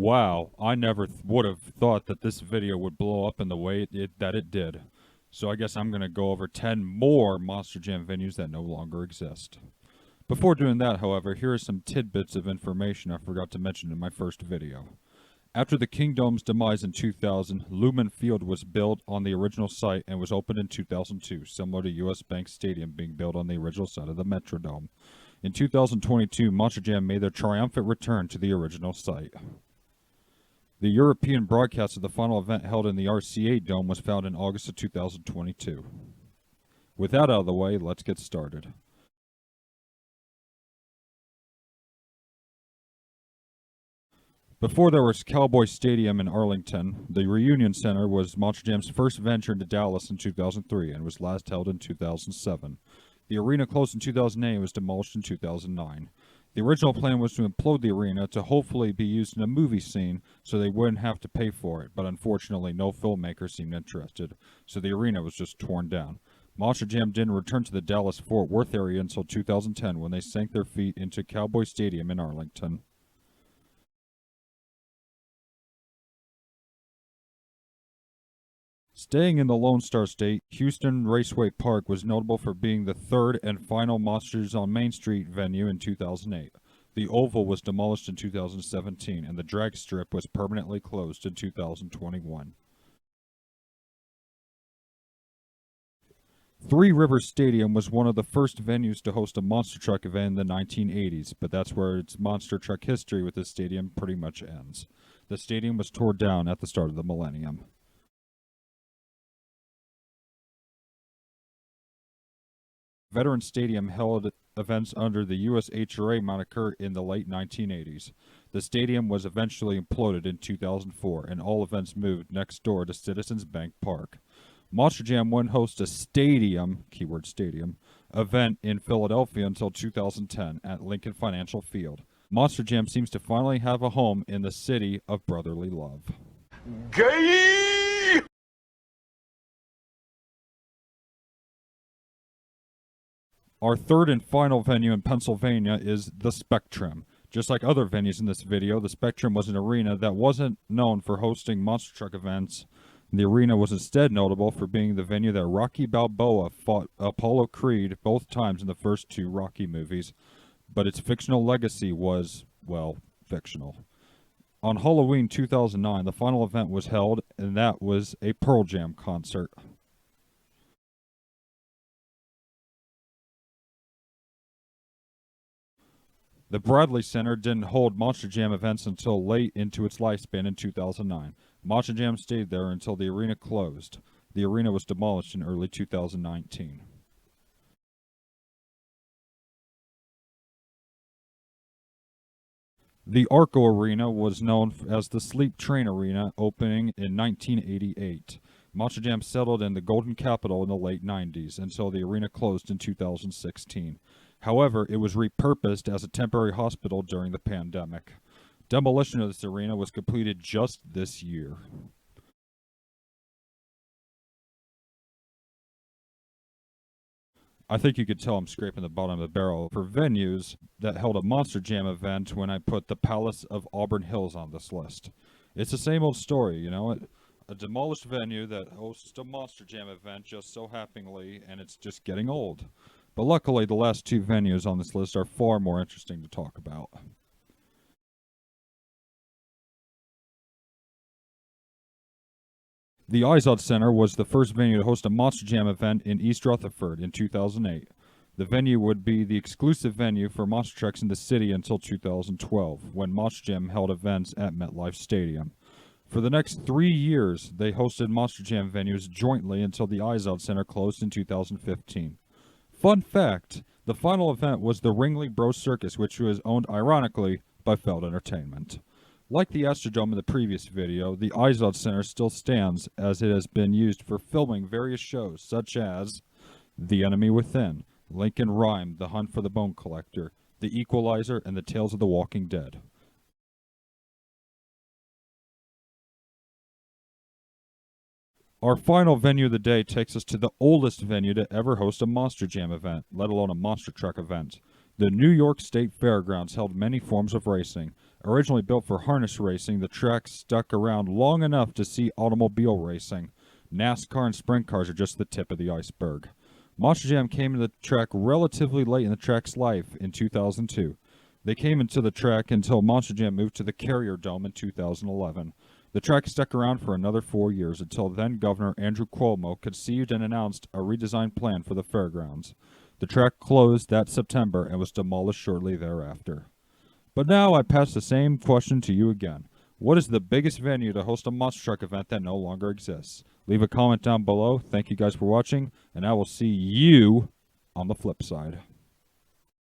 Wow, I never would have thought that this video would blow up in the way that it did. So I guess I'm going to go over 10 more Monster Jam venues that no longer exist. Before doing that, however, here are some tidbits of information I forgot to mention in my first video. After the Kingdom's demise in 2000, Lumen Field was built on the original site and was opened in 2002, similar to US Bank Stadium being built on the original site of the Metrodome. In 2022, Monster Jam made their triumphant return to the original site. The European broadcast of the final event held in the RCA Dome was found in August of 2022. With that out of the way, let's get started. Before there was Cowboy Stadium in Arlington, the Reunion Center was Monster Jam's first venture into Dallas in 2003 and was last held in 2007. The arena closed in 2008 and was demolished in 2009. The original plan was to implode the arena to hopefully be used in a movie scene so they wouldn't have to pay for it, but unfortunately no filmmaker seemed interested, so the arena was just torn down. Monster Jam didn't return to the Dallas-Fort Worth area until 2010 when they sank their feet into Cowboy Stadium in Arlington. Staying in the Lone Star State, Houston Raceway Park was notable for being the third and final Monsters on Main Street venue in 2008. The Oval was demolished in 2017, and the drag strip was permanently closed in 2021. Three Rivers Stadium was one of the first venues to host a monster truck event in the 1980s, but that's where its monster truck history with this stadium pretty much ends. The stadium was torn down at the start of the millennium. Veterans Stadium held events under the USHRA moniker in the late 1980s. The stadium was eventually imploded in 2004, and all events moved next door to Citizens Bank Park. Monster Jam wouldn't host a stadium, keyword stadium, event in Philadelphia until 2010 at Lincoln Financial Field. Monster Jam seems to finally have a home in the city of brotherly love. Gay! Our third and final venue in Pennsylvania is the Spectrum. Just like other venues in this video, the Spectrum was an arena that wasn't known for hosting monster truck events. The arena was instead notable for being the venue that Rocky Balboa fought Apollo Creed both times in the first two Rocky movies, but its fictional legacy was, well, fictional. On Halloween 2009, the final event was held, and that was a Pearl Jam concert. The Bradley Center didn't hold Monster Jam events until late into its lifespan in 2009. Monster Jam stayed there until the arena closed. The arena was demolished in early 2019. The Arco Arena was known as the Sleep Train Arena, opening in 1988. Monster Jam settled in the Golden Capitol in the late 90s until the arena closed in 2016. However, it was repurposed as a temporary hospital during the pandemic. Demolition of this arena was completed just this year. I think you could tell I'm scraping the bottom of the barrel for venues that held a Monster Jam event when I put the Palace of Auburn Hills on this list. It's the same old story, you know, a demolished venue that hosts a Monster Jam event just so happeningly, and it's just getting old. But luckily, the last two venues on this list are far more interesting to talk about. The Izod Center was the first venue to host a Monster Jam event in East Rutherford in 2008. The venue would be the exclusive venue for monster trucks in the city until 2012, when Monster Jam held events at MetLife Stadium. For the next 3 years, they hosted Monster Jam venues jointly until the Izod Center closed in 2015. Fun fact, the final event was the Ringling Bros Circus, which was owned, ironically, by Feld Entertainment. Like the Astrodome in the previous video, the Izod Center still stands as it has been used for filming various shows such as The Enemy Within, Lincoln Rhyme, The Hunt for the Bone Collector, The Equalizer, and The Tales of the Walking Dead. Our final venue of the day takes us to the oldest venue to ever host a Monster Jam event, let alone a monster truck event. The New York State Fairgrounds held many forms of racing. Originally built for harness racing, the track stuck around long enough to see automobile racing. NASCAR and sprint cars are just the tip of the iceberg. Monster Jam came to the track relatively late in the track's life in 2002. They came into the track until Monster Jam moved to the Carrier Dome in 2011. The track stuck around for another 4 years until then Governor Andrew Cuomo conceived and announced a redesigned plan for the fairgrounds. The track closed that September and was demolished shortly thereafter. But now I pass the same question to you again. What is the biggest venue to host a monster truck event that no longer exists? Leave a comment down below. Thank you guys for watching, and I will see you on the flip side.